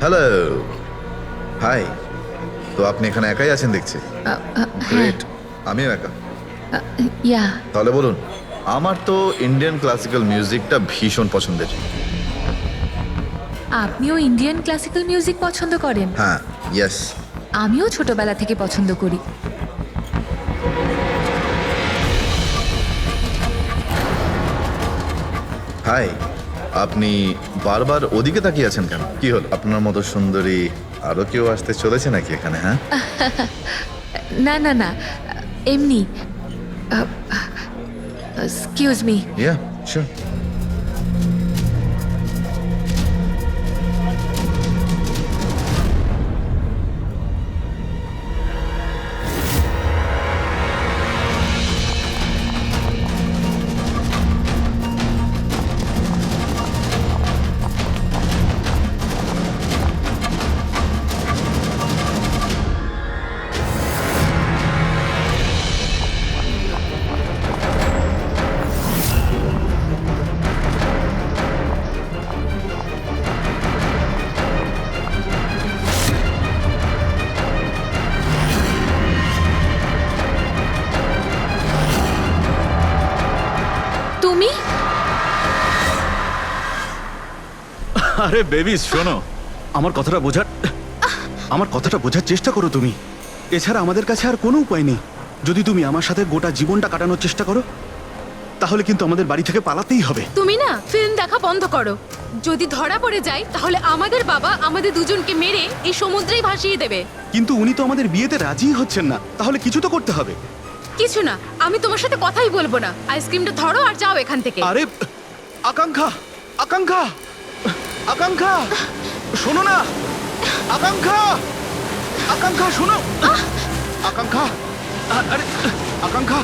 Hello, high. তো আপনি এখানে একাই আছেন দেখছি। গ্রেট, আমিও একা। ইয়া তাহলে বলুন। আমার তো ইন্ডিয়ান ক্লাসিক্যাল মিউজিকটা ভীষণ পছন্দের। আপনিও ইন্ডিয়ান ক্লাসিক্যাল মিউজিক পছন্দ করেন? হ্যাঁ, ইয়েস। আমিও ছোটবেলা থেকে পছন্দ করি। হাই, আপনি বারবার ওদিকে তাকিয়ে আছেন কেন? কি হল, আপনার মতো সুন্দরী আরো কেউ আসতে চলেছে নাকি এখানে? হ্যাঁ, না না না, এমনি। Excuse me. Yeah sure. তুমি? আরে বেবিস শোনো, আমার কথাটা বোঝার চেষ্টা করো তুমি। এছাড়া আমাদের কাছে আর কোনো উপায় নেই। যদি তুমি আমার সাথে গোটা জীবনটা কাটানোর চেষ্টা করো, তাহলে কিন্তু আমাদের বাড়ি থেকে পালাতেই হবে। তুমি না ফিল্ম দেখা বন্ধ করো। যদি ধরা পড়ে যায় তাহলে আমাদের বাবা আমাদের দুজনকে মেরে এই সমুদ্রেই ভাসিয়ে দেবে। কিন্তু উনি তো আমাদের বিয়েতে রাজিই হচ্ছেন না, তাহলে কিছু তো করতে হবে। কিছু না, আমি তোমার সাথে কথাই বলবো না। আইসক্রিমটা ধরো আর যাও এখান থেকে। আরে আকাঙ্ক্ষা, আকাঙ্ক্ষা, আকাঙ্ক্ষা, শোনো না। আকাঙ্ক্ষা, আকাঙ্ক্ষা শোনো। আকাঙ্ক্ষা, আরে আকাঙ্ক্ষা,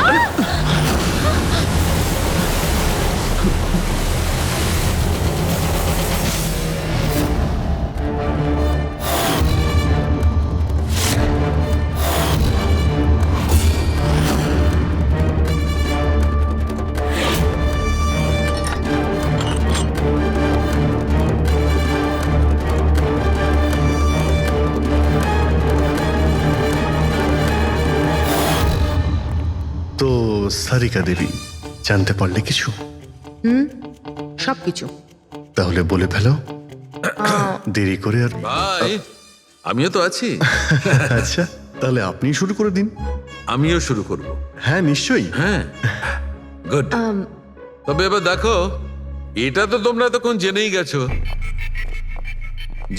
আরে তো সারিকা দেবী, জানতে পারলে কিছু? সবকিছু। তাহলে বলে ফেলো, দেরি করে আর। ভাই, আমিও তো আছি। আচ্ছা, তাহলে আপনি শুরু করে দিন। আমিও শুরু করব। হ্যাঁ নিশ্চয়ই। হ্যাঁ, গুড। তবে এবার দেখো, এটা তো তোমরা তখন জেনেই গেছো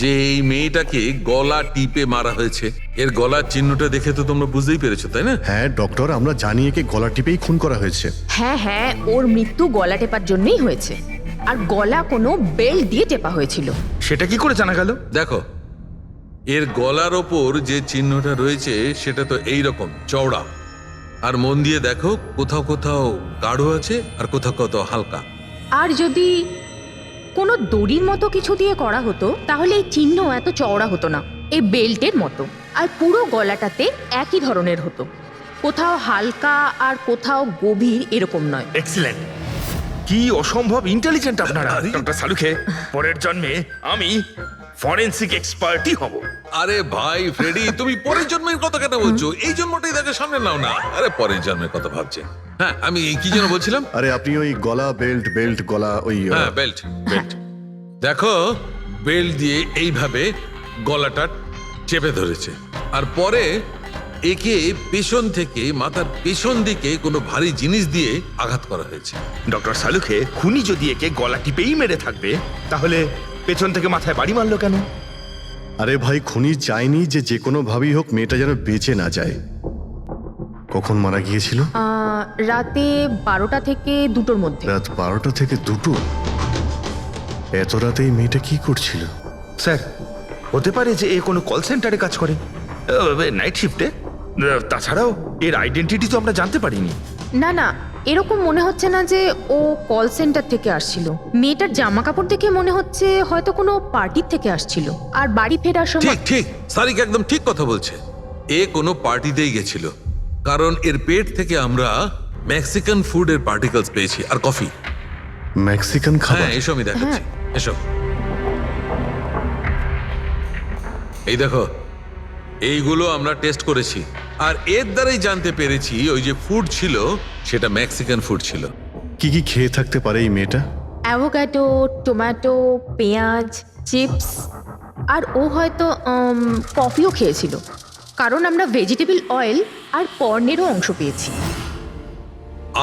যে এই মেয়েটাকে গলা টিপে মারা হয়েছে। এর গলার চিহ্নটা দেখে তো তোমরা বুঝতেই পেরেছো, তাই না? হ্যাঁ ডক্টর, আমরা জানি একে গলা টিপেই খুন করা হয়েছে। হ্যাঁ হ্যাঁ, ওর মৃত্যু গলা টেপার জন্যই হয়েছে। আর গলা কোনো বেল্ট দিয়ে টেপা হয়েছিল। সেটা কি করে জানা গেল? দেখো, এর গলার ওপর যে চিহ্নটা রয়েছে সেটা তো এই রকম চওড়া। আর মন দিয়ে দেখো, কোথাও কোথাও গাঢ় আছে আর কোথাও কোথাও হালকা। আর যদি কোনো দড়ির মতো কিছু দিয়ে করা হতো তাহলে এই চিহ্ন এত চওড়া হতো না, এই বেল্টের মতো। আর পুরো গলাটাতে একই ধরনের হতো, কোথাও হালকা আর কোথাও গভীর, এরকম নয়। এক্সিলেন্ট, কি অসম্ভব ইন্টেলিজেন্ট আপনারা। ডক্টর সালুখে, পরের জন্মে আমি ফরেনসিক এক্সপার্টই হব। আরে ভাই ফ্রেডি, তুমি পরের জন্মের কথা কেন বলছো? এই জন্মটাই তাকে সামনে নাও না। আরে পরের জন্মের কথা ভাবছে। হ্যাঁ, আমি কি যেন বলছিলাম। আরে আপনি ওই গলা বেল্ট, বেল্ট গলা ওই হ্যাঁ, বেল্ট বেল্ট। দেখো, বেল্ট দিয়ে এইভাবে গলাটা চেপে ধরেছে। আর পরে একে পেছন থেকে মাথার পেছন দিকে কোনো ভারী জিনিস দিয়ে আঘাত করা হয়েছে। ডক্টর সালুখে, খুনি যদি একে গলা টিপেই মেরে থাকবে, তাহলে পেছন থেকে মাথায় বাড়ি মারলো কেন? আরে ভাই, খুনি চাইনি যে যে কোনো ভাবেই হোক মেয়েটা যেন বেঁচে না যায়। কখন মারা গিয়েছিল? রাতে 12টা থেকে 2টোর মধ্যে। রাত 12টা থেকে 2টো? এত রাতে এই মেয়েটা কি করছিল? স্যার, হতে পারে যে এ কোনো কল সেন্টারে কাজ করে, নাইট শিফটে। তাছাড়াও এর আইডেন্টিটি তো আমরা জানতে পারিনি। না না, এরকম মনে হচ্ছে না যে ও কল সেন্টার থেকে আসছিল। মেয়েটার জামা কাপড় দেখে মনে হচ্ছে হয়তো কোনো পার্টির থেকে আসছিল। আর বাড়ি ফেরার ঠিক সময়। ঠিক, সারিকা একদম ঠিক কথা বলছে। এ কোনো পার্টিতেই গেছিল, কারণ এর পেট থেকে আমরা মেক্সিকান ফুডের পার্টিকেলস পেয়েছি আর কফি। মেক্সিকান খাবার? হ্যাঁ, এসো আমি দেখাচ্ছি। এসো। এই দেখো, এইগুলো আমরা টেস্ট করেছি আর এর দ্বারাই জানতে পেরেছি ওই যে ফুড ছিল সেটা মেক্সিকান ফুড ছিল। কি কি খেয়ে থাকতে পারে এই মেয়েটা? অ্যাভোকাডো, টমেটো, পেঁয়াজ, চিপস, আর ও হয়তো কফিও খেয়েছিল, কারণ আমরা ভেজিটেবল অয়েল আর পর্নেরও অংশ পেয়েছি।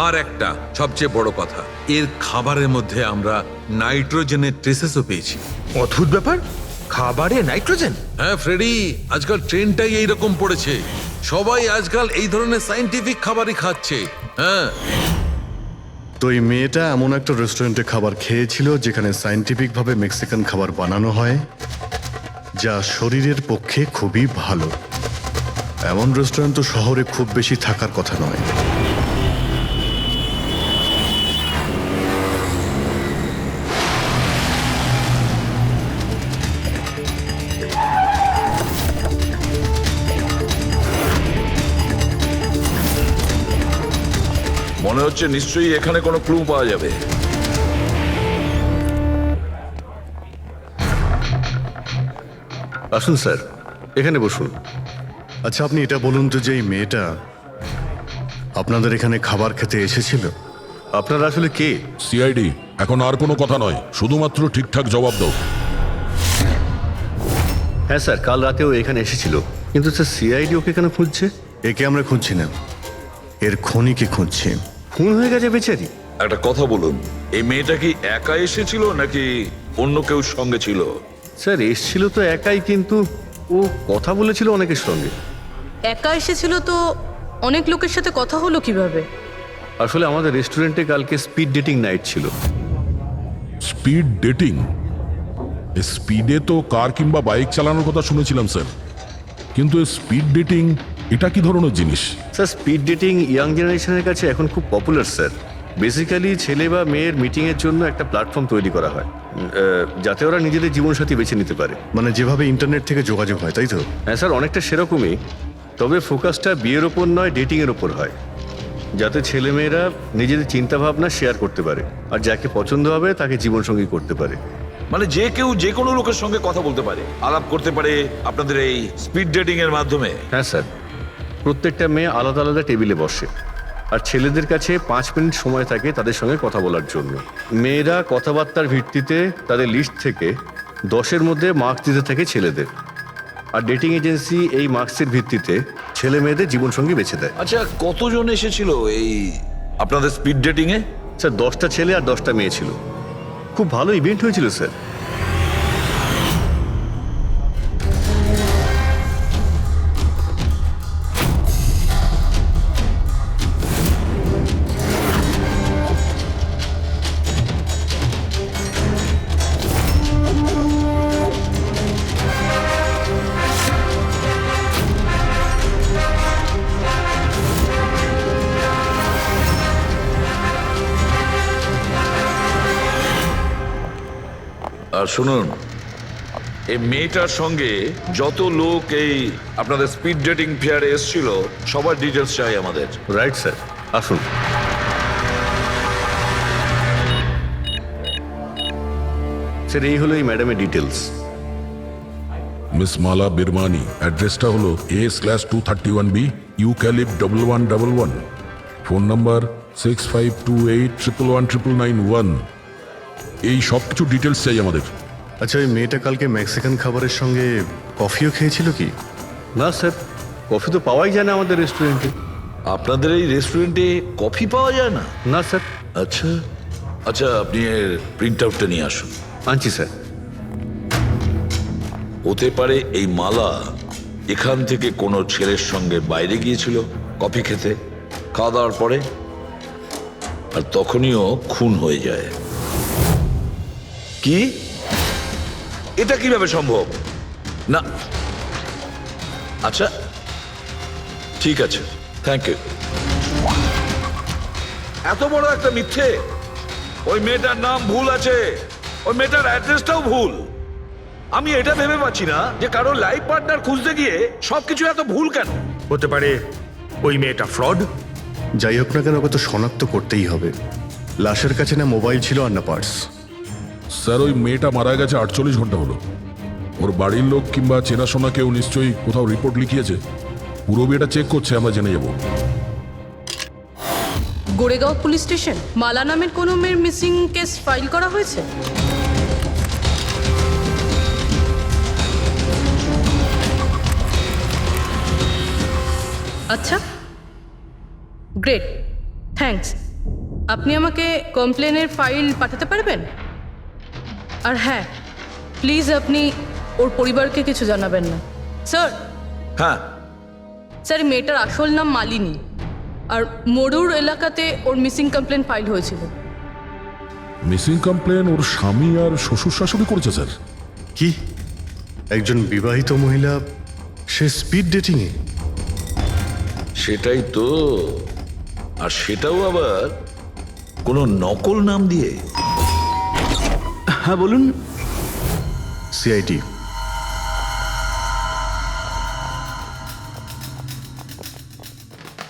আর একটা সবচেয়ে বড় কথা, এর খাবারের মধ্যে আমরা নাইট্রোজেনের ট্রেসেসও পেয়েছি। অদ্ভুত ব্যাপার, খাবারে নাইট্রোজেন। হ্যাঁ ফ্রেডি, আজকাল ট্রেনটাই এইরকম পড়েছে, সবাই আজকাল এই ধরনের সায়েন্টিফিক খাবারই খাচ্ছে। হ্যাঁ, তো এই মেয়েটা এমন একটা রেস্টুরেন্টে খাবার খেয়েছিল যেখানে সায়েন্টিফিকভাবে মেক্সিকান খাবার বানানো হয়, যা শরীরের পক্ষে খুবই ভালো। এমন রেস্টুরেন্ট তো শহরে খুব বেশি থাকার কথা নয়। মনে হচ্ছে নিশ্চয়ই এখানে কোনো ক্লু পাওয়া যাবে। আসুন স্যার, এখানে বসুন। আচ্ছা, আপনি এটা বলুন তো যে এই মেয়েটা আপনাদের এখানে খাবার খেতে এসেছিল, আপনারা আসলে কে? সিআইডি, এখন আর কোনো কথা নয়, শুধুমাত্র ঠিকঠাক জবাব দাও। হ্যাঁ স্যার, কাল রাতেও এখানে এসেছিল, কিন্তু স্যার সিআইডি ওকে কেন খুঁজছে? একে আমরা খুঁজছি না, এর খনিকে খুঁজছি। খুন হয়ে গেছে বেচারি। একটা কথা বলুন, এই মেয়েটা কি একা এসেছিল নাকি অন্য কেউ সঙ্গে ছিল? স্যার এসছিল তো একাই, কিন্তু ও কথা বলেছিল অনেকের সঙ্গে। একা এসেছিল তো অনেক লোকের সাথে কথা হলো কিভাবে? আসলে আমাদের রেস্টুরেন্টে কালকে স্পিড ডেটিং নাইট ছিল। Speed dating? স্পিডে তো কার কিংবা বাইক চালানোর কথা শুনেছিলাম স্যার, কিন্তু স্পিড ডেটিং এটা কি ধরনের জিনিস? স্যার স্পিড ডেটিং ইয়াং জেনারেশনের কাছে এখন খুব পপুলার স্যার। বেসিক্যালি ছেলে বা মেয়ের মিটিংয়ের জন্য একটা প্ল্যাটফর্ম তৈরি করা হয়, যাতে ওরা নিজেদের জীবনসাথী বেছে নিতে পারে। মানে যেভাবে ইন্টারনেট থেকে যোগাযোগ হয়, তাই তো? হ্যাঁ স্যার, অনেকটা সেরকমই, তবে ফোকাসটা বিয়ের ওপর নয়, ডেটিংয়ের ওপর হয়, যাতে ছেলেমেয়েরা নিজেদের চিন্তাভাবনা শেয়ার করতে পারে আর যাকে পছন্দ হবে তাকে জীবনসঙ্গী করতে পারে। মানে যে কেউ যে কোনো লোকের সঙ্গে কথা বলতে পারে, আলাপ করতে পারে আপনাদের এই স্পিড ডেটিং এর মাধ্যমে? হ্যাঁ স্যার, প্রত্যেকটা মেয়ে আলাদা আলাদা টেবিলে বসে আর ছেলেদের কাছে 5 মিনিট সময় থাকে তাদের সঙ্গে কথা বলার জন্য। মেয়েরা কথাবার্তার ভিত্তিতে তাদের লিস্ট থেকে 10-এর মধ্যে মার্কস দিতে থাকে ছেলেদের, আর ডেটিং এজেন্সি এই মার্কসের ভিত্তিতে ছেলে মেয়েদের জীবনসঙ্গী বেছে দেয়। আচ্ছা, কতজন এসেছিল এই আপনাদের স্পিড ডেটিং এ? স্যার 10টা ছেলে আর 10টা মেয়ে ছিল। খুব ভালো ইভেন্ট হয়েছিল স্যার। আর শুনুন, এই মেয়েটার সঙ্গে যত লোক এই আপনাদের স্পিড ডেটিং ফেয়ারে এসেছিল সবার ডিটেলস চাই আমাদের। রাইট স্যার, আসুন। স্যার এই হলো এই ম্যাডামের ডিটেলস। মিস মালা বিরমানি, অ্যাড্রেসটা হলো A/231B ইউক্যালিপ 1111, ফোন নাম্বার 6528119991। এই সব কিছু ডিটেলস চাই আমাদের। আচ্ছা, ওই মেয়েটা কালকে মেক্সিকান খাবারের সঙ্গে কফিও খেয়েছিল কি? না স্যার, কফি তো পাওয়াই যায় না আমাদের রেস্টুরেন্টে। আপনাদের এই রেস্টুরেন্টে কফি পাওয়া যায় না? না স্যার। আচ্ছা আচ্ছা, আপনি এর প্রিন্ট আউটটা নিয়ে আসুন। আনছি স্যার। হতে পারে এই মালা এখান থেকে কোনো ছেলের সঙ্গে বাইরে গিয়েছিল কফি খেতে, খাওয়া দাওয়ার পরে, আর তখনইও খুন হয়ে যায়। কি? এটা কিভাবে সম্ভব? না, আচ্ছা ঠিক আছে, থ্যাংক ইউ। এত বড় একটা মিথ্যে! ওই মেয়েটার নাম ভুল আছে, ওই মেয়েটার অ্যাড্রেসটাও ভুল। আমি এটা ভেবে পাচ্ছি না যে কারো লাইফ পার্টনার খুঁজতে গিয়ে সবকিছু এত ভুল কেন হতে পারে। ওই মেয়েটা ফ্রড। যাই হোক না কেন, ওকে তো শনাক্ত করতেই হবে। লাশের কাছে না মোবাইল ছিল আর না পার্স। স্যার, ওই মেয়েটা মারা গেছে 48 ঘন্টা হলো। ওর বাড়ির লোক কিংবা চেনাশোনা কেউ নিশ্চয়ই কোথাও রিপোর্ট লিখিয়েছে। পুরো বিয়েটা চেক করছে, আমরা জেনে যাবো। গোরেগাঁও পুলিশ স্টেশন মালা নামের কোনো মেয়ের মিসিং কেস ফাইল করা হয়েছে? আচ্ছা, গ্রেট, থ্যাঙ্কস। আপনি আমাকে কমপ্লেনের ফাইল পাঠাতে পারবেন? আর হ্যাঁ, প্লিজ আপনি ওর পরিবারকে কিছু জানাবেন না। স্যার, হ্যাঁ, স্যার, মেয়েটার আসল নাম মালিনী, আর মরুর এলাকাতে ওর মিসিং কমপ্লেন ফাইল হয়েছিল। মিসিং কমপ্লেন ওর স্বামী আর শ্বশুর শাশুড়ি করেছে স্যার। কি একজন বিবাহিত মহিলা, সে স্পিড ডেটিংয়ে? সেটাই তো। আর সেটাও আবার কোনো নকল নাম দিয়ে। হ্যাঁ বলুন। সিআইডি।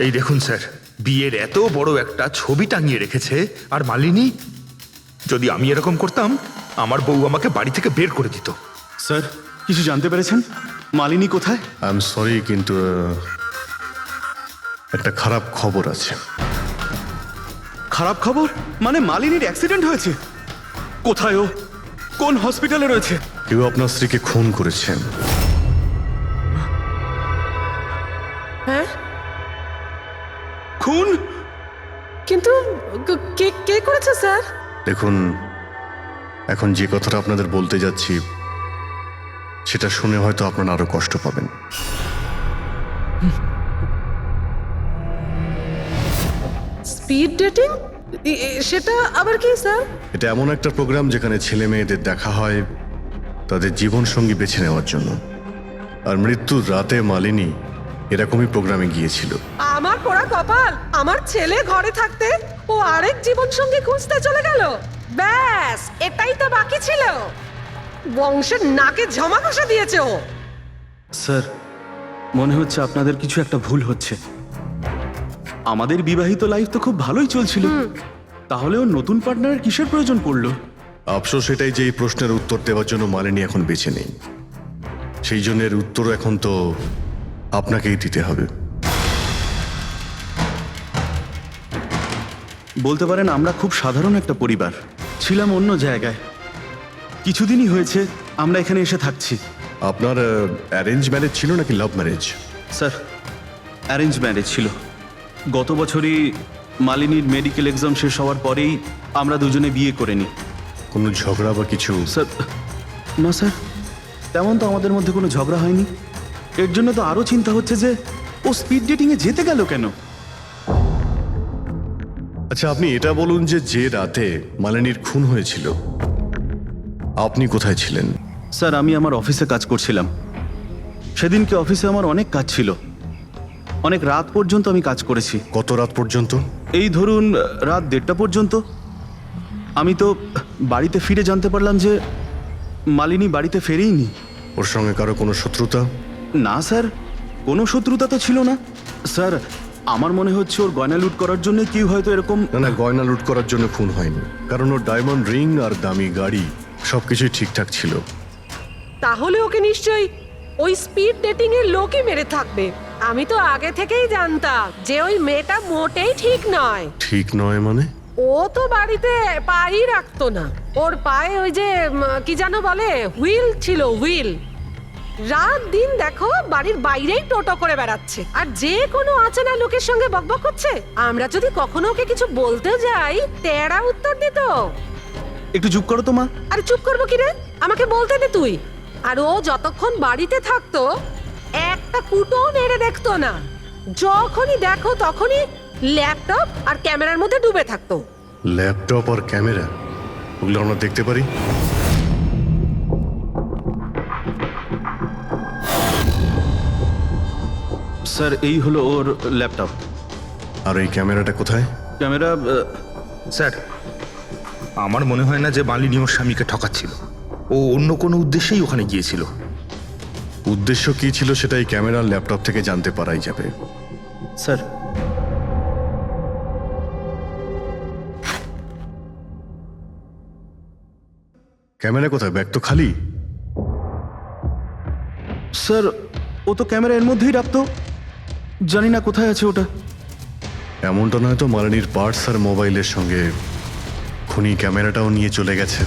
এই দেখুন স্যার, বিয়ের এত বড় একটা ছবি টাঙিয়ে রেখেছে। আর মালিনী, যদি আমি এরকম করতাম আমার বউ আমাকে বাড়ি থেকে বের করে দিত। স্যার, কিছু জানতে পেরেছেন? মালিনী কোথায়? আই এম সরি, কিন্তু একটা খারাপ খবর আছে। খারাপ খবর? মানে মালিনীর অ্যাক্সিডেন্ট হয়েছে? কোথায় ও? কোন হসপিটালে রয়েছে? কেউ আপনার স্ত্রীকে খুন করেছেন। হ্যাঁ, খুন? কিন্তু কে কে করেছে স্যার? দেখুন, এখন যে কথাটা আপনাদের বলতে যাচ্ছি সেটা শুনে হয়তো আপনারা আরো কষ্ট পাবেন। Speed dating? সেটা আবার কি স্যার? এটা এমন একটা প্রোগ্রাম যেখানে ছেলে মেয়েদের দেখা হয় তাদের জীবন সঙ্গী বেছে নেওয়ার জন্য। আর মৃত্যুর রাতে মালিনী এরকমই প্রোগ্রামে গিয়েছিল। আমার পোড়া কপাল, আমার ছেলে ঘরে থাকতে ও আরেক জীবন সঙ্গী খুঁজতে চলে গেল। ব্যাস, এটাই তো বাকি ছিল। বংশের নাকে ঝমা ঘষা দিয়েছে ও। স্যার, মনে হচ্ছে আপনাদের কিছু একটা ভুল হচ্ছে। আমাদের বিবাহিত লাইফ তো খুব ভালোই চলছিল, তাহলে ওর নতুন পার্টনারের কিসের প্রয়োজন পড়লো? আফসোস এটাই যে এই প্রশ্নের উত্তর দেওয়ার জন্য মালিনী এখন বেছে নেই। সেই জন্য এর উত্তর এখন তো আপনাকেই দিতে হবে। বলতে পারেন আমরা খুব সাধারণ একটা পরিবার, ছিলাম অন্য জায়গায়। কিছুদিনই হয়েছে আমরা এখানে এসে থাকছি। আপনার অ্যারেঞ্জ ম্যারেজ ছিল নাকি love marriage? Sir, arrange marriage ছিল। গত বছরই মালিনীর মেডিকেল এক্সাম শেষ হওয়ার পরেই আমরা দুজনে বিয়ে করে নিই। কোনো ঝগড়া বা কিছু? স্যার, না স্যার, তেমন তো আমাদের মধ্যে কোনো ঝগড়া হয়নি। এর জন্য তো আরও চিন্তা হচ্ছে যে ও স্পিড ডেটিংয়ে যেতে গেল কেন। আচ্ছা, আপনি এটা বলুন যে রাতে মালিনীর খুন হয়েছিল আপনি কোথায় ছিলেন? স্যার, আমি আমার অফিসে কাজ করছিলাম। সেদিনকে অফিসে আমার অনেক কাজ ছিল, অনেক রাত পর্যন্ত আমি কাজ করেছি। কত রাত পর্যন্ত? এই ধরুন রাত 1:30 পর্যন্ত। আমি তো বাড়িতে ফিরে জানতে পারলাম যে মালিনী বাড়িতে ফেরেইনি। ওর সঙ্গে কারো কোনো শত্রুতা? না স্যার, কোনো শত্রুতা তো ছিল না। স্যার, আমার মনে হচ্ছে ওর গয়না লুট করার জন্য কেউ হয়তো এরকম। না, গয়না লুট করার জন্য খুন হয়নি, কারণ ওর ডায়মন্ড রিং আর দামি গাড়ি সবকিছুই ঠিকঠাক ছিল। তাহলে ওকে নিশ্চয়ই ওই স্পিড ডেটিং এর লোকই মেরে থাকবে। আমি তো আগে থেকেই জানতাম যে ওই মেয়েটা মোটেই ঠিক নয়। ঠিক নয় মানে? ও তো বাড়িতে পাই রাখতো না। ওর পায়ে ওই যে কি যেন বলে, হুইল ছিল, হুইল। রাত দিন দেখো বাড়ির বাইরেই টোটো করে বেড়াচ্ছে, আর যে কোনো অচেনা লোকের সঙ্গে বকবক করছে। আমরা যদি কখনো ওকে কিছু বলতে যাই, তেড়া উত্তর দিত। একটু চুপ করো তো মা। আরে চুপ করবো কি রে, আমাকে বলতে দে তুই। আর ও যতক্ষণ বাড়িতে থাকতো একটা কুটোও নেড়ে দেখতো না। যখনই দেখো তখনই ল্যাপটপ আর ক্যামেরার মধ্যে ডুবে থাকতো। ল্যাপটপ আর ক্যামেরা, ওগুলো আমরা দেখতে পারি? স্যার, এই হলো ওর ল্যাপটপ। আর এই ক্যামেরাটা কোথায়? ক্যামেরা? স্যার, আমার মনে হয় না যে মালিনী ওর স্বামীকে ঠকাচ্ছিল। ও অন্য কোনো উদ্দেশ্যেই ওখানে গিয়েছিল। উদ্দেশ্য কি ছিল সেটাই ক্যামেরার ল্যাপটপ থেকে জানতে পারাই যাবে। স্যার, ক্যামেরা কোথায়? ব্যাগ তো খালি। স্যার ও তো ক্যামেরা এর মধ্যেই রাখতো, জানি না কোথায় আছে ওটা। এমনটা নয় তো মালিনীর পার্টস আর মোবাইলের সঙ্গে খুনি ক্যামেরাটাও নিয়ে চলে গেছে?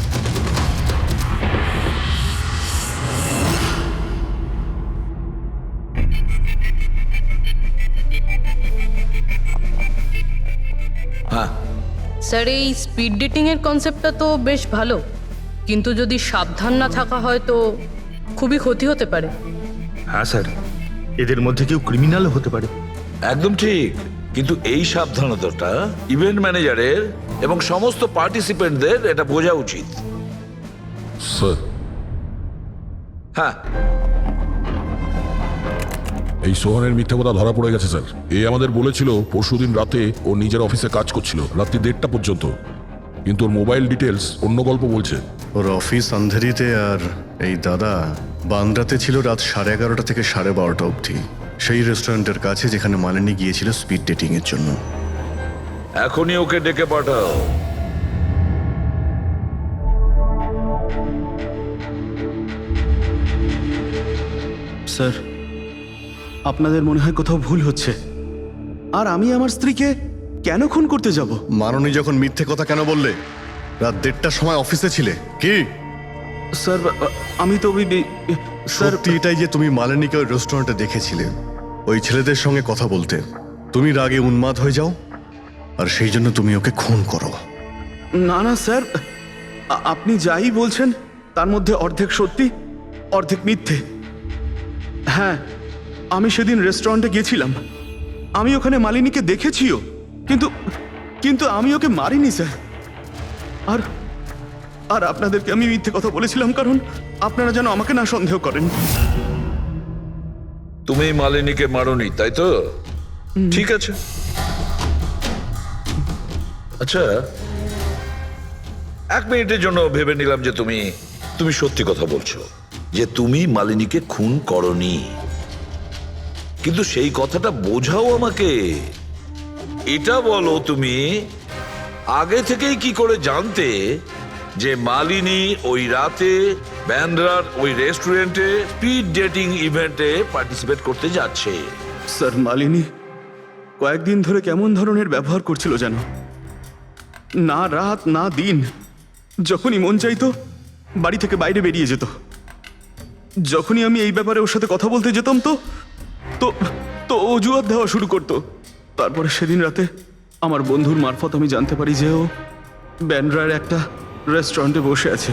হ্যাঁ, স্যার এই স্পিড ডেটিং এর কনসেপ্টটা তো বেশ ভালো, কিন্তু যদি সাবধান না থাকা হয় তো খুবই ক্ষতি হতে পারে। হ্যাঁ স্যার, এদের মধ্যে কেউ ক্রিমিনালও হতে পারে। একদম ঠিক। কিন্তু এই সাবধানতাটা ইভেন্ট ম্যানেজারের এবং সমস্ত পার্টিসিপেন্টদের এটা বোঝা উচিত। স্যার, হ্যাঁ, এই সোহানের মিথ্যা কথা ধরা পড়ে গেছে স্যার। এ আমাদের বলেছিল পরশুদিন রাতে ও নিজের অফিসে কাজ করছিল রাত্রি 1:30টা পর্যন্ত, কিন্তু ওর মোবাইল ডিটেলস অন্য গল্প বলছে। ওর অফিস আন্ধেরিতে আর এই দাদা বান্দ্রাতে ছিল রাত 11:30 থেকে 12:30 অবধি, সেই রেস্টুরেন্টের কাছে যেখানে মালিনী গিয়েছিল স্পিড ডেটিং এর জন্য। এখনই ওকে ডেকে পাঠাও। স্যার, আপনাদের মনে হয় কোথাও ভুল হচ্ছে। আর আমি আমার স্ত্রীকে কেন খুন করতে যাব? মাননী যখন মিথ্যে কথা কেন বললে? রাত 1:30টার সময় অফিসে ছিলে কি? স্যার আমি তো স্যার সত্যি এটাই যে তুমি মালিনীকে ওই রেস্টুরেন্টে দেখেছিলে ওই ছেলেদের সঙ্গে কথা বলতে। তুমি রাগে উন্মাদ হয়ে যাও আর সেই জন্য তুমি ওকে খুন করো। না না স্যার, আপনি যাই বলছেন তার মধ্যে অর্ধেক সত্যি অর্ধেক মিথ্যে। হ্যাঁ, আমি সেদিন রেস্টুরেন্টে গিয়েছিলাম, আমি ওখানে মালিনীকে দেখেছিও, কিন্তু কিন্তু আমি ওকে মারিনি স্যার। আর আর আপনাদেরকে আমি মিথ্যে কথা বলেছিলাম কারণ আপনারা যেন আমাকে না সন্দেহ করেন। তুমি মালিনীকে মারোনি, তাই তো? ঠিক আছে। আচ্ছা, 1 মিনিটের জন্য ভেবে নিলাম যে তুমি সত্যি কথা বলছো, যে তুমি মালিনীকে খুন করনি। কিন্তু সেই কথাটা বোঝাও আমাকে। এটা বলো, তুমি আগে থেকেই কি করে জানতে যে মালিনী ওই রাতে ব্যান্ড্রার ওই রেস্টুরেন্টে স্পিড ডেটিং ইভেন্টে পার্টিসিপেট করতে যাচ্ছে? স্যার, মালিনী কয়েকদিন ধরে কেমন ধরনের ব্যবহার করছিল যেন, না রাত না দিন, যখনই মন চাইতো বাড়ি থেকে বাইরে বেরিয়ে যেত। যখনই আমি এই ব্যাপারে ওর সাথে কথা বলতে যেতাম তো তো তো অজুহাত দেওয়া শুরু করতো। তারপরে সেদিন রাতে আমার বন্ধুর মারফত আমি জানতে পারি যে ও ব্যান্ড্রার একটা রেস্টুরেন্টে বসে আছে।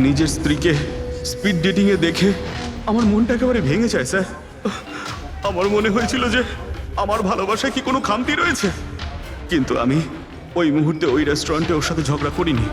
নিজের স্ত্রীকে স্পিড ডেটিং এ দেখে আমার মনটা একেবারে ভেঙে যায় স্যার। আমার মনে হয়েছিল যে আমার ভালোবাসায় কি কোনো খামতি রয়েছে, কিন্তু আমি ওই মুহূর্তে ওই রেস্টুরেন্টে ওর সাথে ঝগড়া করিনি।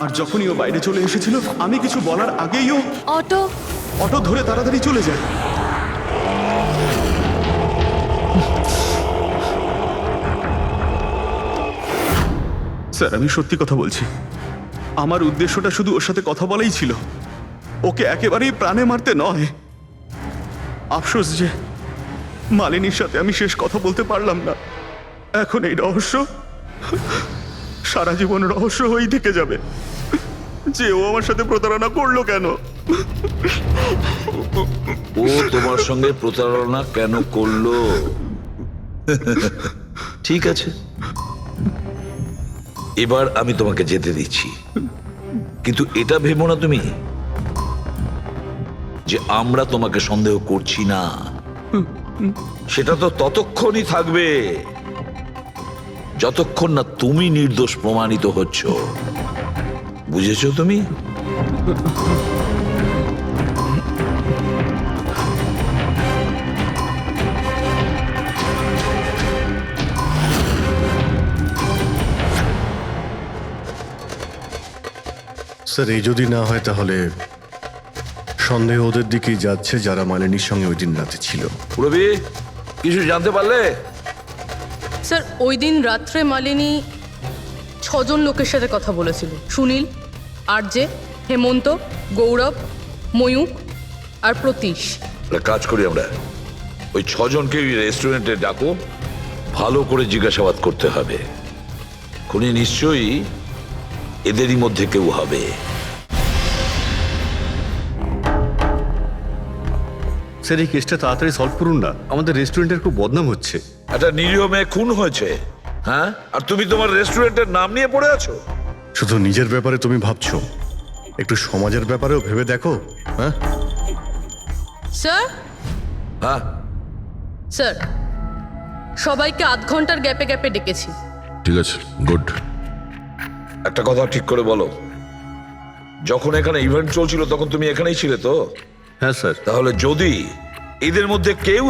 আর যখনই ও বাইরে চলে এসেছিল আমি কিছু বলার আগেই ও অটো ধরে তাড়াতাড়ি চলে যায়। স্যার, আমি সত্যি কথা বলছি, আমার উদ্দেশ্যটা শুধু ওর সাথে কথা বলাই ছিল, ওকে একেবারেই প্রাণে মারতে নয়। আফসোস যে মালিনীর সাথে আমি শেষ কথা বলতে পারলাম না। এখন এই রহস্য সারা জীবন রহস্য হয়েই থেকে যাবে যে ও আমার সাথে প্রতারণা করলো কেন। ও তোমার সঙ্গে প্রতারণা কেন করলো? ঠিক আছে, এবার আমি তোমাকে যেতে দিচ্ছি, কিন্তু এটা ভেবো না তুমি যে আমরা তোমাকে সন্দেহ করছি না। সেটা তো ততক্ষণই থাকবে যতক্ষণ না তুমি নির্দোষ প্রমাণিত হচ্ছ। বুঝেছো তুমি? স্যার, এই যদি না হয় তাহলে সন্দেহ ওদের দিকেই যাচ্ছে যারা মালিনীর সঙ্গে ওই দিন রাতে ছিল। রবি কিছু জানতে পারলে? স্যার ওই দিন রাত্রে মালিনী 6 জন লোকের সাথে কথা বলেছিল। সুনীল, আরজে, হেমন্ত, গৌরব, ময়ূক আর প্রতীশ। একটা কাজ করি আমরা, ওই 6 জনকে রেস্টুরেন্টে ডাকো, ভালো করে জিজ্ঞাসাবাদ করতে হবে। খুনি নিশ্চয়ই এদেরই মধ্যে কেউ হবে। স্যার এই কেসটা তাড়াতাড়ি সলভ করুন না, আমাদের রেস্টুরেন্টের খুব বদনাম হচ্ছে। একটা নিরীহ মেয়ে খুন হয়েছে, হ্যাঁ, আর তুমি তোমার রেস্টুরেন্টের নাম নিয়ে পড়ে আছো। শুধু নিজের ব্যাপারে তুমি ভাবছো, একটু সমাজের ব্যাপারেও ভেবে দেখো। হ্যাঁ স্যার, হ্যাঁ, স্যার সবাইকে আধ ঘন্টার গ্যাপে গ্যাপে ডেকেছি। ঠিক আছে, গুড। একটা কথা ঠিক করে বলো, যখন এখানে ইভেন্ট চলছিল তখন তুমি এখানেই ছিলে তো? হ্যাঁ স্যার। তাহলে যদি এদের মধ্যে কেউ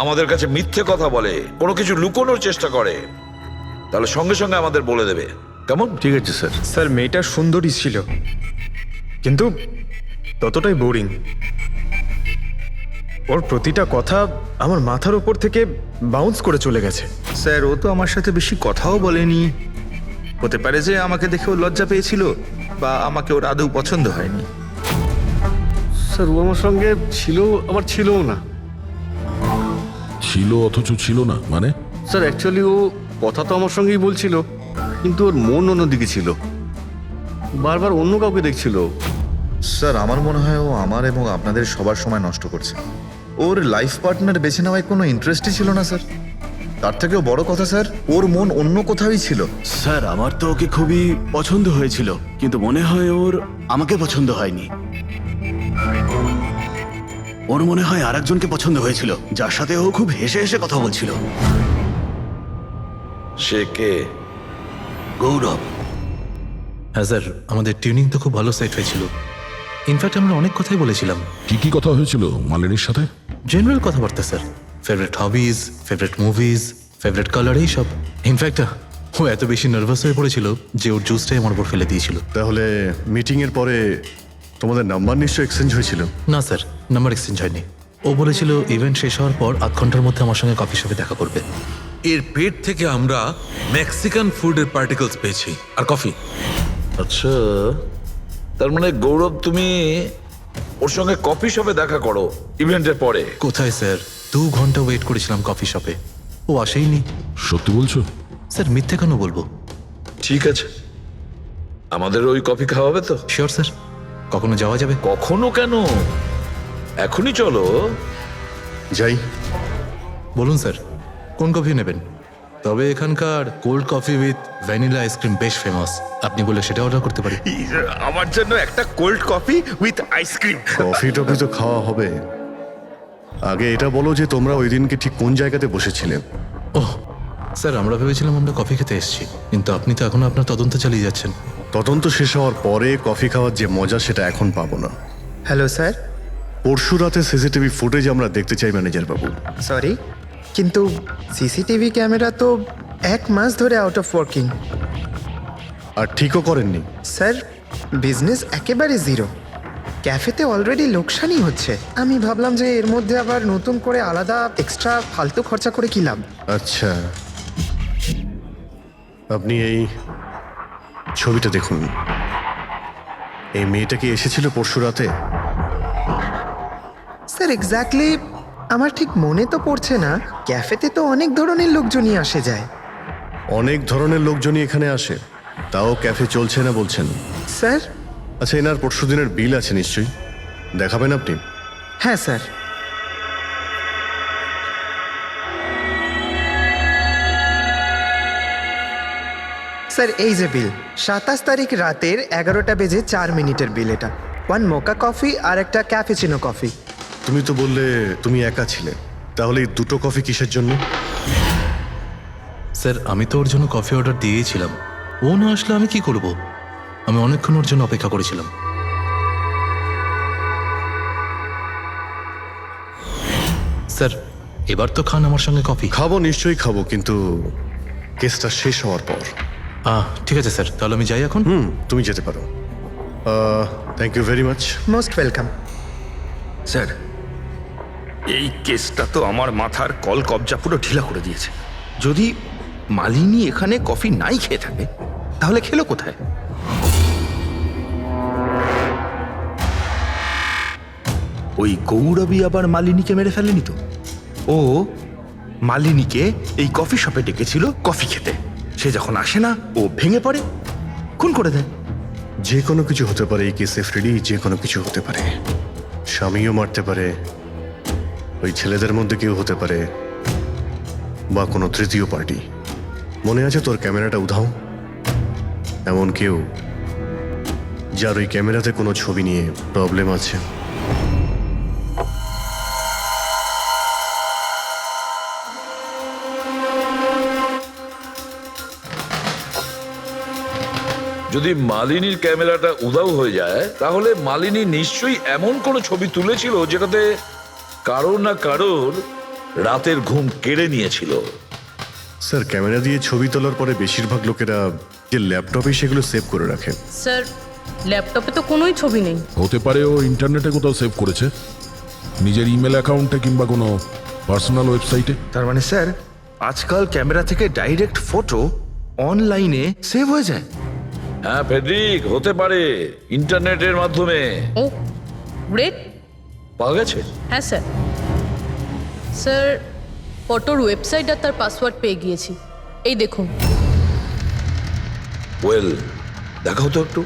আমাদের কাছে মিথ্যে কথা বলে, কোনো কিছু লুকোনোর চেষ্টা করে, তাহলে সঙ্গে সঙ্গে আমাদের বলে দেবে, কেমন? ঠিক আছে স্যার। স্যার মেয়েটা সুন্দরী ছিল, কিন্তু ততটাই বোরিং। ওর প্রতিটা কথা আমার মাথার উপর থেকে বাউন্স করে চলে গেছে। স্যার ও তো আমার সাথে বেশি কথাও বলেনি। হতে পারে যে আমাকে দেখে ও লজ্জা পেয়েছিল, বা আমাকে ওর আদৌ পছন্দ হয়নি। স্যার ও আমার সঙ্গে ছিল আবার ছিলও না। ছিল অথচ ছিল না মানে? স্যার অ্যাকচুয়ালি ও কথা তো আমার সঙ্গেই বলছিল, কিন্তু ওর মন অন্যদিকে ছিল, বারবার অন্য কাউকে দেখছিল। স্যার আমার মনে হয় ও আমার এবং আপনাদের সবার সময় নষ্ট করছে। ওর লাইফ পার্টনার বেছে নেওয়ায় কোনো ইন্টারেস্টই ছিল না স্যার। তার থেকেও বড় কথা স্যার, ওর মন অন্য কোথাওই ছিল। স্যার আমার তো ওকে খুবই পছন্দ হয়েছিল, কিন্তু মনে হয় ওর আমাকে পছন্দ হয়নি। ওর মনে হয় আরেকজনকে পছন্দ হয়েছিল, যার সাথে ও খুব হেসে হেসে কথা বলছিল। সে কে? গৌরব। হ্যাঁ স্যার, আমাদের টিউনিং তো খুব ভালো সেট হয়েছিল। ইনফ্যাক্ট আমরা অনেক কথাই বলেছিলাম। কি কি কথা হয়েছিল মালিনীর সাথে? জেনারেল কথাবার্তা sir, favourite hobbies, favourite movies, favourite colour, এইসব। ইনফ্যাক্ট ও এত বেশি নার্ভাস হয়ে পড়েছিল যে ওর জুসটাই আমার উপর ফেলে দিয়েছিল। তাহলে মিটিং এর পরে তোমাদের নাম্বার নিশ্চয়ই এক্সচেঞ্জ হয়েছিল? না স্যার, নাম্বার এক্সচেঞ্জ হয়নি। ও বলেছিল ইভেন্ট শেষ হওয়ার পর 8 ঘন্টার মধ্যে আমার সঙ্গে কফি শপে দেখা করবে। এর পেট থেকে আমরা মেক্সিকান ফুডের পার্টিকেলস পেয়েছি, আর কফি। আচ্ছা, তার মানে গৌরব তুমি ওর সঙ্গে কফি শপে দেখা করো ইভেন্টের পরে? কোথায় স্যার, 2 ঘন্টা ওয়েট করেছিলাম কফি শপে, ও আসেইনি। সত্যি বলছো? স্যার মিথ্যে কেন বলবো? ঠিক আছে, আমাদের ওই কফি খাওয়াবে তো? শিওর স্যার, কখনো যাওয়া যাবে? কখনো কেন, এখনই চলো। যাই। বলুন স্যার, কোন কফি নেবেন? তবে এখানকার cold coffee with vanilla ice cream বেশ ফেমাস, আপনি বলে সেটা অর্ডার করতে পারি। আমার জন্য একটা cold coffee with ice cream. Coffee toffee তো খাওয়া হবে, আগে এটা বলো যে তোমরা ওই দিনকে ঠিক কোন জায়গাতে বসেছিলে? ওহ স্যার, আমরা ভেবেছিলাম আমরা কফি খেতে এসেছি, কিন্তু আপনি তো এখনো আপনার তদন্ত চালিয়ে যাচ্ছেন। তদন্ত শেষ হওয়ার পরে কফি খাওয়ার যে মজা সেটা এখন পাবো না। Hello sir. পরশু রাতে সিসিটিভি ফুটেজ আমরা দেখতে চাই ম্যানেজার বাবু। সরি, কিন্তু সিসিটিভি ক্যামেরা তো 1 মাস ধরে আউট অফ ওয়ার্কিং। আর ঠিকও করেননি? স্যার বিজনেস একেবারে জিরো, ক্যাফেতে অলরেডি লোকসানই হচ্ছে। আমি ভাবলাম যে এর মধ্যে আবার নতুন করে আলাদা এক্সট্রা ফালতু খরচা করে কি লাভ। আচ্ছা, আপনি এই ছবিটা দেখুন। এই মেয়েটা কি এসেছিল পরশু রাতে? স্যার এক্স্যাক্টলি আমার ঠিক মনে তো পড়ছে না। ক্যাফেতে তো অনেক ধরনের লোকজনই আসে যায়। অনেক ধরনের লোকজনই এখানে আসে, তাও ক্যাফে চলছে না বলছেন? স্যার। আচ্ছা, এনার পরশু দিনের বিল আছে নিশ্চয়ই, দেখাবেন আপনি? হ্যাঁ স্যার। স্যার এই যে বিল, 27 তারিখ রাতের 11টা বেজে 4 মিনিটের বিল এটা। 1 মোকা কফি আর একটা ক্যাফেচিনো কফি। তুমি তো বললে তুমি একা ছিলে, তাহলে এই দুটো কফি কিসের জন্য? স্যার আমি তো ওর জন্য কফি অর্ডার দিয়েছিলাম, ও না আসলে আমি কি করব? আমি অনেকক্ষণ ওর জন্য অপেক্ষা করেছিলাম। স্যার এবার তো খান আমার সঙ্গে কফি। খাবো, নিশ্চয়ই খাবো, কিন্তু কেসটা শেষ হওয়ার পর। ঠিক আছে স্যার, তাহলে আমি যাই এখন? তুমি যেতে পারো। Thank you very much. Most welcome. Sir, এই কেসটা তো আমার মাথার কল কবজা পুরো ঢিলা করে দিয়েছে। যদি মালিনী এখানে কফি নাই খেয়ে থাকে তাহলে খেলো কোথায়? ওই গৌরবী আবার মালিনীকে মেরে ফেলেনি তো? ও মালিনীকে এই কফি শপে ডেকেছিল কফি খেতে, সে যখন আসে না ও ভেঙে পড়ে, খুন করে দেয়। যে কোনো কিছু হতে পারে এই কেসে ফ্রেডি, যে কোনো কিছু হতে পারে। স্বামীও মারতে পারে, ওই ছেলেদের মধ্যে কেউ হতে পারে, বা কোনো তৃতীয় পার্টি। মনে আছে তোর ক্যামেরাটা উধাও? এমন কেউ যার ওই ক্যামেরাতে কোনো ছবি নিয়ে প্রবলেম আছে। যদি মালিনীর ক্যামেরাটা উধাও হয়ে যায় তাহলে মালিনী নিশ্চয়ই এমন কোনো ছবি তুলেছিল যেটাতে কারোর না কারোর রাতের ঘুম কেড়ে নিয়েছিল। স্যার, ক্যামেরা দিয়ে ছবি তোলার পরে বেশিরভাগ লোকেরা যে ল্যাপটপে সেগুলো সেভ করে রাখে। স্যার, ল্যাপটপে তো কোনোই ছবি নেই। হতে পারে ও ইন্টারনেটে কোথাও সেভ করেছে, নিজের ইমেল অ্যাকাউন্টে কিংবা কোনো পার্সোনাল ওয়েবসাইটে। তার মানে স্যার, আজকাল ক্যামেরা থেকে ডাইরেক্ট ফটো অনলাইনে সেভ হয়ে যায়। হ্যাঁ ফেডরিক, হতে পারে ইন্টারনেটের মাধ্যমে। ও গ্রেট। পাওয়া গেছে? হ্যাঁ স্যার। স্যার, ফটোর ওয়েবসাইট আর তার পাসওয়ার্ড পেয়ে গিয়েছি। এই দেখুন। ওয়েল, দেখাও তো একটু।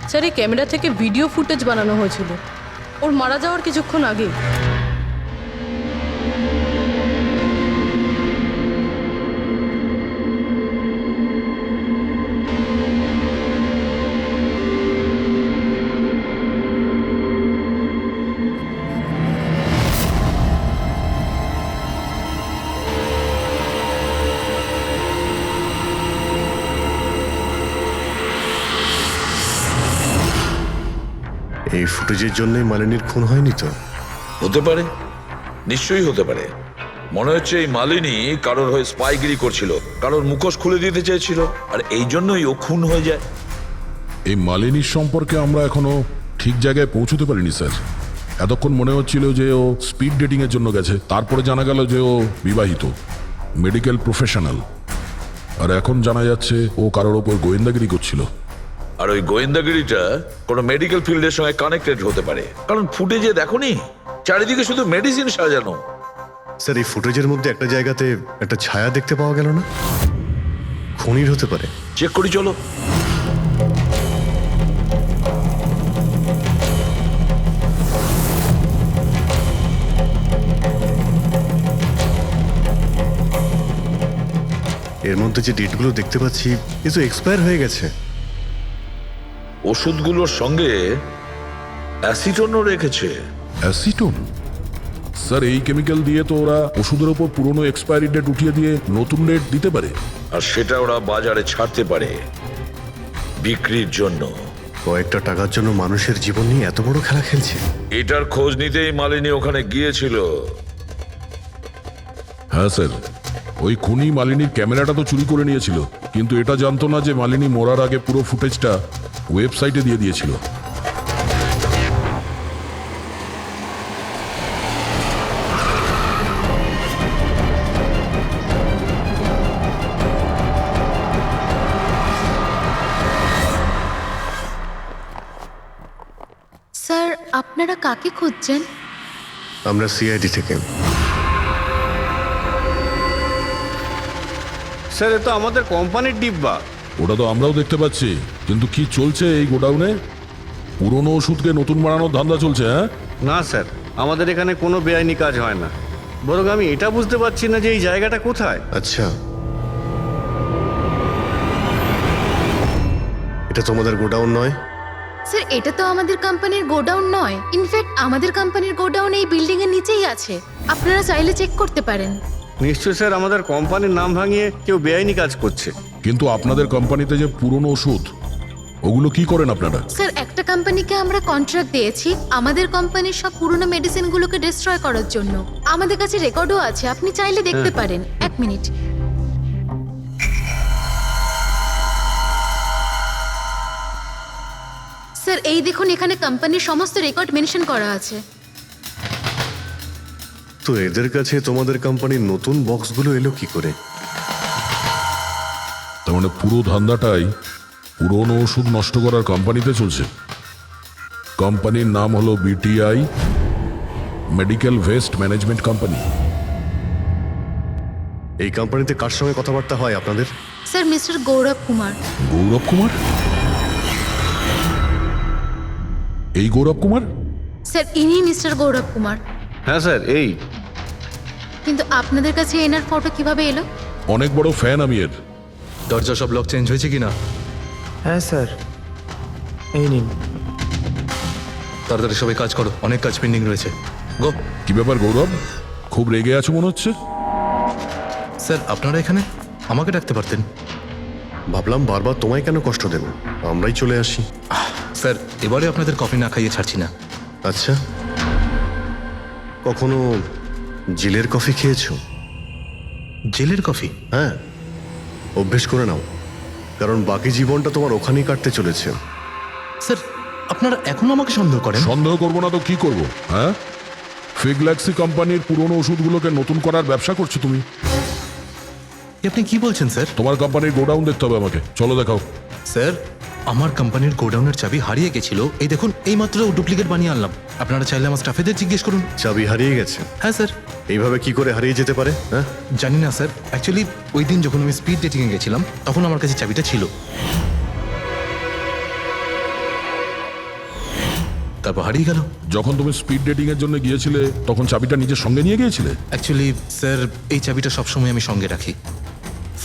স্যার, এই ক্যামেরা থেকে ভিডিও ফুটেজ বানানো হয়েছিল ওর মারা যাওয়ার কিছুক্ষণ আগে। এই ফুটেজের জন্যই মালিনীর খুন হয়নি তো? হতে পারে, নিশ্চয়ই হতে পারে। মনে হচ্ছে এই মালিনী কারোর হয়ে স্পাইগিরি করছিল, কারোর মুখোশ খুলে দিতে চেয়েছিল, আর এই জন্যই ও খুন হয়ে যায়। এই মালিনীর সম্পর্কে আমরা এখনো ঠিক জায়গায় পৌঁছতে পারিনি স্যার। এতক্ষণ মনে হচ্ছিল যে ও স্পিড ডেটিং এর জন্য গেছে, তারপরে জানা গেল যে ও বিবাহিত, মেডিকেল প্রফেশনাল, আর এখন জানা যাচ্ছে ও কারোর ওপর গোয়েন্দাগিরি করছিল। আর ওই গোয়েন্দাগিরিটা কোনো মেডিকেল ফিল্ডের সঙ্গে কানেক্টেড হতে পারে, কারণ ফুটেজে দেখোনি চারিদিকে শুধু মেডিসিন সাজানো। স্যার, এই ফুটেজের মধ্যে একটা জায়গাতে একটা ছায়া দেখতে পাওয়া গেল না? খুনির হতে পারে। চেক করি চলো। এর মধ্যে যে ডেটগুলো দেখতে পাচ্ছি এ তো এক্সপায়ার হয়ে গেছে। ওষুধগুলোর সঙ্গে অ্যাসিটনও রেখেছে। অ্যাসিটোন? স্যার, এই কেমিক্যাল দিয়ে তো ওরা ওষুধের ওপর পুরনো এক্সপায়ারি ডেট উঠিয়ে দিয়ে নতুন ডেট দিতে পারে, আর সেটা ওরা বাজারে ছাড়তে পারে বিক্রির জন্য। কয়েকটা টাকার জন্য মানুষের জীবন নিয়ে এত বড় খেলা খেলছে। এটার খোঁজ নিতেই মালিনী ওখানে গিয়েছিল। হ্যাঁ স্যার, ওই খুনি মালিনীর ক্যামেরাটা তো চুরি করে নিয়েছিল, কিন্তু এটা জানতো না যে মালিনী মরার আগে পুরো ফুটেজটা ওয়েবসাইটে দিয়ে দিয়েছিল। স্যার, আপনারা কাকে খুঁজছেন? আমরা সিআইডি থেকে। স্যার, এ তো আমাদের কোম্পানির ডিব্বা। ওটা তো আমরাও দেখতে পাচ্ছি, কিন্তু কি চলছে এই গোডাউনে? পুরনো ওষুধকে নতুন বানানোর ধান্দা চলছে? হ্যাঁ না স্যার, আমাদের এখানে কোনো বেআইনি কাজ হয় না। বরং আমি এটা বুঝতে পারছি না যে এই জায়গাটা কোথায়। আচ্ছা, এটা তোমাদের গোডাউন নয়? স্যার, এটা তো আমাদের কোম্পানির গোডাউন নয়। ইনফ্যাক্ট আমাদের কোম্পানির গোডাউন এই বিল্ডিং এর নিচেই আছে, আপনারা চাইলে চেক করতে পারেন। নিশ্চয় স্যার, আমাদের কোম্পানির নাম ভাঙিয়ে কেউ বেআইনি কাজ করছে। কিন্তু আপনাদের কোম্পানিতে যে পুরনো ওষুধ, ওগুলো কি করেন আপনারা? স্যার, একটা কোম্পানিকে আমরা কন্ট্রাক্ট দিয়েছি আমাদের কোম্পানির সব পুরনো মেডিসিনগুলোকে ডিস্ট্রয় করার জন্য। আমাদের কাছে রেকর্ডও আছে, আপনি চাইলে দেখতে পারেন। এক মিনিট। স্যার এই দেখুন, এখানে কোম্পানির সমস্ত রেকর্ড মেনশন করা আছে। তো এদের কাছে তোমাদের কোম্পানির নতুন বক্সগুলো এলো কি করে? তার মানে পুরো ধান্দাটাই পুরনো ওষুধ নষ্ট করার কোম্পানিতে চলছে। কোম্পানির নাম হলো BTI medical waste management company. এই কোম্পানিতে কার সঙ্গে কথাবার্তা হয় আপনাদের? স্যার মিস্টার গৌরব কুমার। গৌরব কুমার? এই গৌরব কুমার? স্যার ইনি মিস্টার গৌরব কুমার। হ্যাঁ স্যার, এই কিন্তু আপনাদের কাছে এনার ফটো কিভাবে এলো? অনেক বড় ফ্যান আমি এর। দরজা সব লক চেঞ্জ হয়েছে কিনা? হ্যাঁ স্যার, এই নিন। তাড়াতাড়ি সবাই কাজ করো, অনেক কাজ পেন্ডিং রয়েছে। গো। কি ব্যাপার গৌরব, খুব রেগে আছো মনে হচ্ছে? স্যার আপনারা এখানে আমাকে ডাকতে পারতেন। ভাবলাম বারবার তোমায় কেন কষ্ট দেব, আমরাই চলে আসি। স্যার এবারে আপনাদের কফি না খাইয়ে ছাড়ছি না। আচ্ছা, কখনো জেলের কফি খেয়েছো? জেলের কফি? হ্যাঁ, অভ্যেস করে নাও, কারণ বাকি জীবনটা তোমার ওখানেই কাটতে চলেছে। স্যার আপনারা এখন আমাকে সন্দেহ করেন? সন্দেহ করবো না তো কি করবো? হ্যাঁ, ফিগল্যাক্সি কোম্পানির পুরনো ওষুধগুলোকে নতুন করার ব্যবসা করছো তুমি। আপনি কি বলছেন স্যার? তোমার কোম্পানির গোডাউন দেখতে হবে আমাকে, চলো দেখাও। স্যার আমার কোম্পানির গোডাউনের চাবি হারিয়ে গেছিল, এই দেখুন এইমাত্র ডুপ্লিকেট বানিয়ে আনলাম। আপনারা চাইলে আমার স্টাফেদের জিজ্ঞেস করুন। চাবি হারিয়ে গেছে? হ্যাঁ স্যার। এইভাবে কি করে হারিয়ে যেতে পারে? হ্যাঁ জানি না স্যার, অ্যাকচুয়ালি ওই দিন যখন আমি স্পিড ডেটিংয়ে গেছিলাম তখন আমার কাছে চাবিটা ছিল। তারপর হারিয়ে গেল। যখন তুমি স্পিড ডেটিং এর জন্য গিয়েছিলে তখন চাবিটা নিজের সঙ্গে নিয়ে গিয়েছিলে? অ্যাকচুয়ালি স্যার এই চাবিটা সবসময় আমি সঙ্গে রাখি।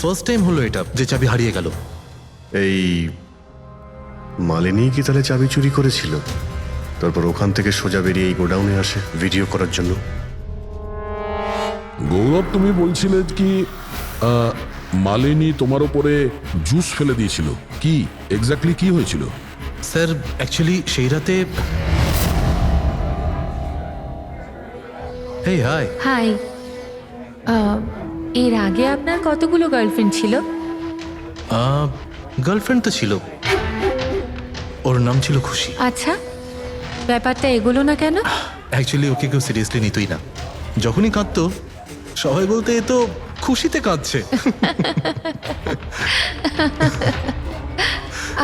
ফার্স্ট টাইম হলো এটা যে চাবি হারিয়ে গেল। এই মালিনী কি তাহলে চাবি চুরি করেছিল, তারপর ওখান থেকে সোজা বেরিয়ে এই গোডাউনে আসে ভিডিও করার জন্য? গৌরব তুমি বলছিলে কি মালিনী তোমার উপরে জুস ফেলে দিয়েছিল, কি এক্স্যাক্টলি কি হয়েছিল? স্যার অ্যাকচুয়ালি সেই রাতে হেই হাই। হাই, এর আগে আপনার কতগুলো গার্লফ্রেন্ড ছিল? গার্লফ্রেন্ড তো ছিল, ওর নাম ছিল খুশি। আচ্ছা, ব্যাপারটা এগুলো না কেন? অ্যাকচুয়ালি ওকে কেউ সিরিয়াসলি নিতই না, যখনই কাঁদতো সবাই বলতে এ তো খুশিতে কাঁদছে।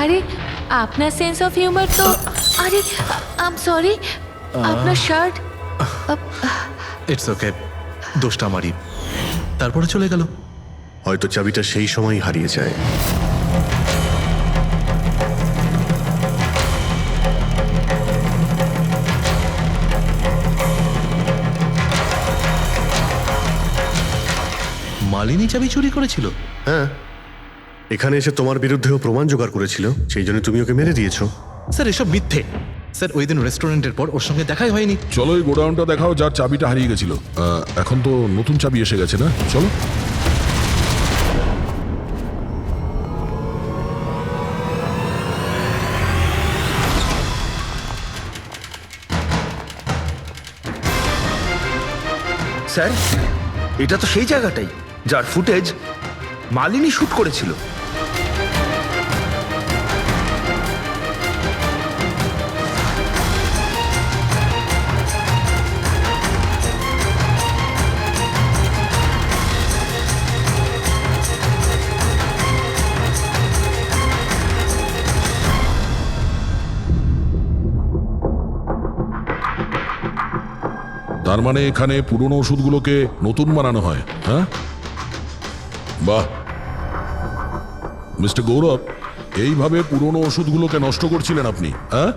আরে আপনার সেন্স অফ হিউমার তো, আরে আই এম সরি, আপনার শার্ট। ইটস ওকে, দোষটা আমারই। তারপরে চলে গেল। হয়তো চাবিটা সেই সময় হারিয়ে যায়। মালিনী চাবি চুরি করেছিল? হ্যাঁ, এখানে এসে তোমার বিরুদ্ধেও প্রমাণ জোগাড় করেছিল, সেই জন্য তুমি ওকে মেরে দিয়েছো। স্যার এসব মিথ্যে। স্যার ওই দিন রেস্টুরেন্টের পর ওর সঙ্গে দেখাই হয়নি। চলো এই গোডাউনটা দেখাও যার চাবিটা হারিয়ে গেছিল। এখন তো নতুন চাবি এসে গেছে না, চলো। স্যার এটা তো সেই জায়গাটাই যার ফুটেজ মালিনী শুট করেছিল। তার মানে এখানে পুরনো ওষুধগুলোকে নতুন বানানো হয়, হ্যাঁ? বাহ মিস্টার গৌরব, এইভাবে পুরনো ওষুধগুলোকে নষ্ট করছিলেন আপনি, হ্যাঁ?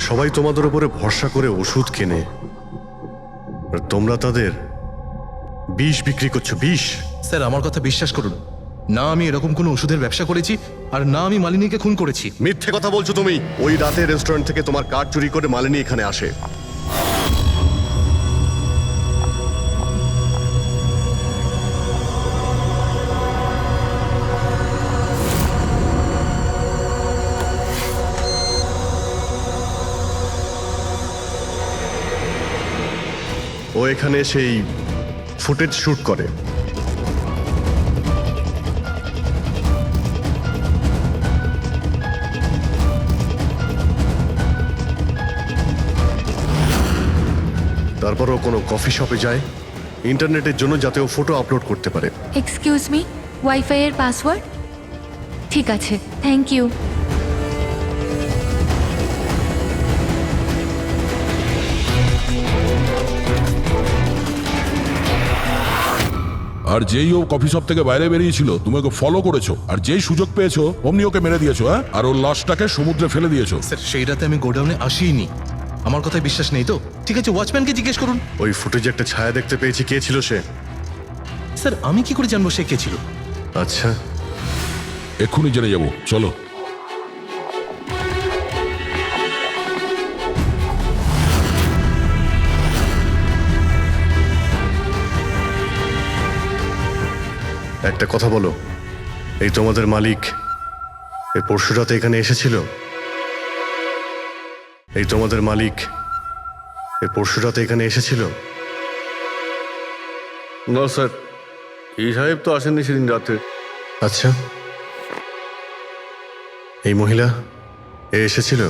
সবাই তোমাদের উপরে ভরসা করে ওষুধ কেনে, আর তোমরা তাদের বিষ বিক্রি করছো। বিষ? স্যার আমার কথা বিশ্বাস করুন, না আমি এরকম কোনো ওষুধের ব্যবসা করেছি, আর না আমি মালিনীকে খুন করেছি। মিথ্যে কথা বলছো তুমি। ওই রাতে রেস্টুরেন্ট থেকে তোমার কার্ড চুরি করে মালিনী এখানে আসে। ও এখানে সেই ফুটেজ শুট করে। তারপর ও কোনো কফি শপে যায় ইন্টারনেটের জন্য, যাতে ও ফটো আপলোড করতে পারে। এক্সকিউজ মি, ওয়াইফাই এর পাসওয়ার্ড? ঠিক আছে, থ্যাংক ইউ। আর যেই ও কফি শপ থেকে বাইরে বেরিয়েছিল তুমি ওকে ফলো করেছো, আর যেই সুযোগ পেয়েছো অমনি ওকে মেরে দিয়েছো, হ্যাঁ? আর ওর লাশটাকে সমুদ্রে ফেলে দিয়েছো। স্যার সেই রাতে আমি গোডাউনে আসিনি, আমার কথায় বিশ্বাস নেই তো? ঠিক আছে, ওয়াচম্যানকে জিজ্ঞেস করুন। ওই ফুটেজে একটা ছায়া দেখতে পেয়েছি, কে ছিল সে? স্যার আমি কি করে জানবো সে কে ছিল? আচ্ছা, এক্ষুনি জেনে যাবো, চলো। একটা কথা বলো, এই তোমাদের মালিক এই পরশু রাতে এখানে এসেছিল? এই তোমাদের মালিক এই পরশু রাতে এখানে এসেছিল? না স্যার, এই সাহেব তো আসেননি সেদিন রাতে। আচ্ছা, এই মহিলা এ এসেছিল?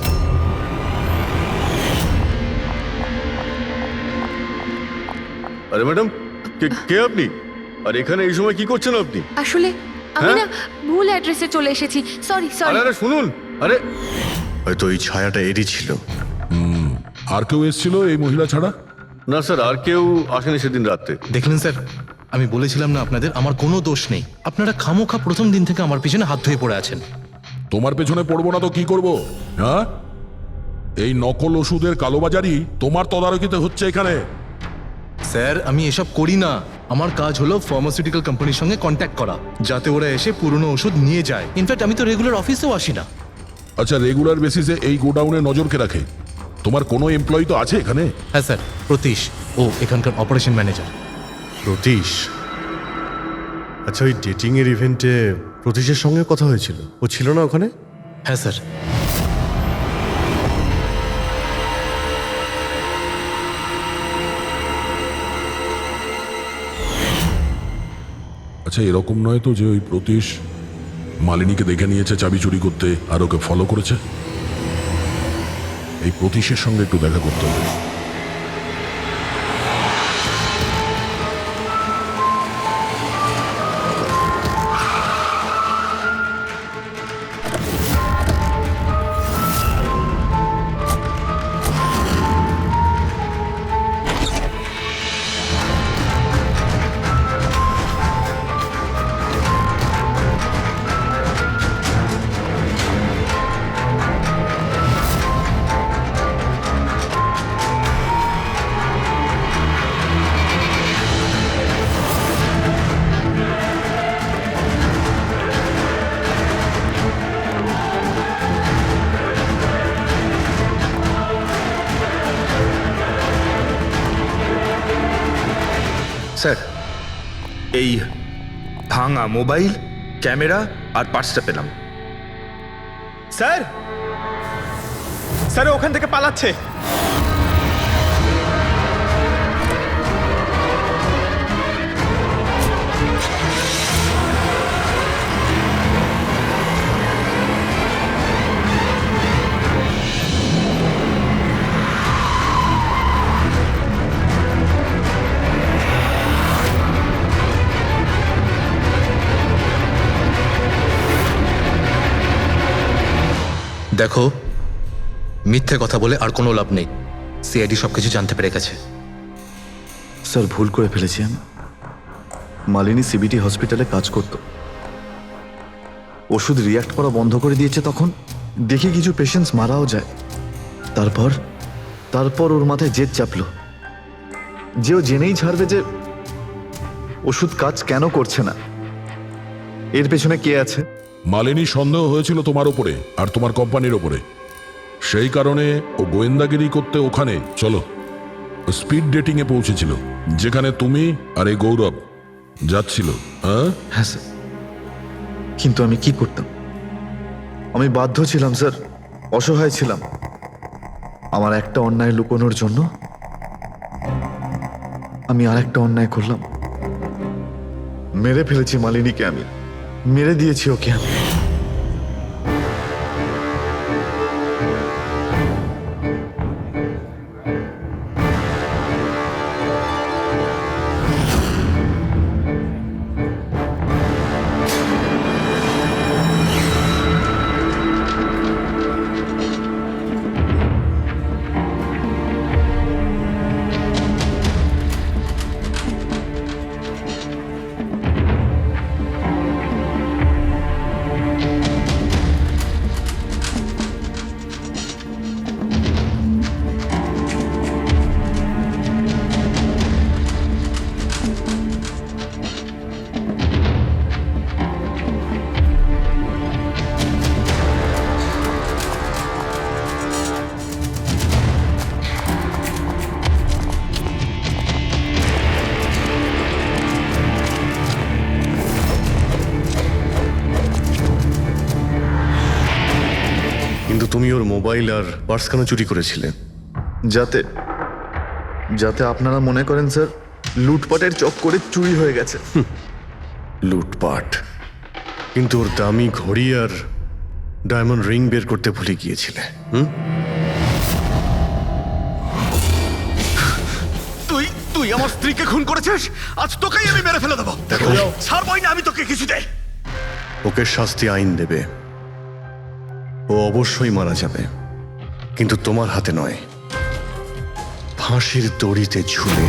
আরে ম্যাডাম, কে আপনি? আর এখানে এই সময় কি করছেন আপনি? আসলে আমি না ভুল অ্যাড্রেসে চলে এসেছি, সরি সরি। আরে শুনুন, আরে হয়তো এই ছায়াটা এরই ছিল। আর কেউ এসেছিল এই মহিলা ছাড়া? না স্যার, আর কেউ আসেনি সেদিন রাতে। দেখলেন স্যার, আমি বলেছিলাম না আপনাদের আমার কোনো দোষ নেই। আপনারা খামোখা প্রথম দিন থেকে আমার পিছনে হাত ধুয়ে পড়ে আছেন। তোমার পেছনে পড়বো না তো কি করব? হ্যাঁ, এই নকল ওষুধের কালোবাজারি তোমার তদারকিতে হচ্ছে এখানে। স্যার আমি এসব করি না, আমার কাজ হলো ফার্মাসিউটিক্যাল কোম্পানির সঙ্গে কন্ট্যাক্ট করা, যাতে ওরা এসে পুরনো ওষুধ নিয়ে যায়। ইনফ্যাক্ট আমি তো রেগুলার অফিসেও আসি না। আচ্ছা, রেগুলার বেসিসে এই গোডাউনে নজর কে রাখে? তোমার কোনো এমপ্লয়ি তো আছে এখানে? হ্যাঁ স্যার, প্রতীশ, ও এখানকার অপারেশন ম্যানেজার। প্রতীশ? আচ্ছা, ওই ডেটিং এর ইভেন্টে প্রতীশের সঙ্গে কথা হয়েছিল, ও ছিল না ওখানে? হ্যাঁ স্যার। আচ্ছা, এরকম নয় তো যে ওই প্রতীশ মালিনীকে দেখে নিয়েছে চাবি চুরি করতে আর ওকে ফলো করেছে? এই প্রতীশের সঙ্গে একটু দেখা করতে হবে। স্যার, এই ভাঙা মোবাইল, ক্যামেরা আর পার্সটা পেলাম। স্যার, স্যার ওখান থেকে পালাচ্ছে। দেখো, মিথ্যে কথা বলে আর কোনো লাভ নেই। সিআইডি সবকিছু জানতে পেরে গেছে। স্যার, ভুল করে ফেলেছি আমি। মালিনী সিবিটি হসপিটালে কাজ করত, ওষুধ রিয়াক্ট করা বন্ধ করে দিয়েছে। তখন দেখি কিছু পেশেন্টস মারাও যায়। তারপর ওর মাথায় জেদ চাপলো যে ও জেনেই ছাড়বে যে ওষুধ কাজ কেন করছে না, এর পেছনে কে আছে। মালিনী সন্দেহ হয়েছিল তোমার উপরে আর তোমার কোম্পানির উপরে, সেই কারণে ও গোয়েন্দাগিরি করতে ওখানে চলো স্পিড ডেটিং এ পৌঁছেছিল, যেখানে তুমি আর এই গৌরব যাচ্ছিল। হ্যাঁ স্যার, কিন্তু আমি কি করতাম? আমি বাধ্য ছিলাম স্যার, অসহায় ছিলাম। আমার একটা অন্যায় লুকোনোর জন্য আমি আর একটা অন্যায় করলাম। মেরে ফেলেছি মালিনীকে, আমি মেরে দিয়েছি ওকে। আমি তুমি ওর মোবাইল আর পার্স কেন চুরি করেছিলে? যাতে যাতে আপনারা মনে করেন স্যার লুটপাটের চক্করে চুরি হয়ে গেছে। লুটপাট? কিন্তু ওর দামি ঘড়ি আর ডায়মন্ড রিং বের করতে ভুলে গিয়েছিলে। তুই আমার স্ত্রীকে খুন করেছিস, আজ তোকেই আমি মেরে ফেলে দেবো। দেখো, ছাড়বই না আমি তোকে কিছুতে। ওকে শাস্তি আইন দেবে, ও অবশ্যই মারা যাবে, কিন্তু তোমার হাতে নয়, ফাঁসির দড়িতে ঝুলে।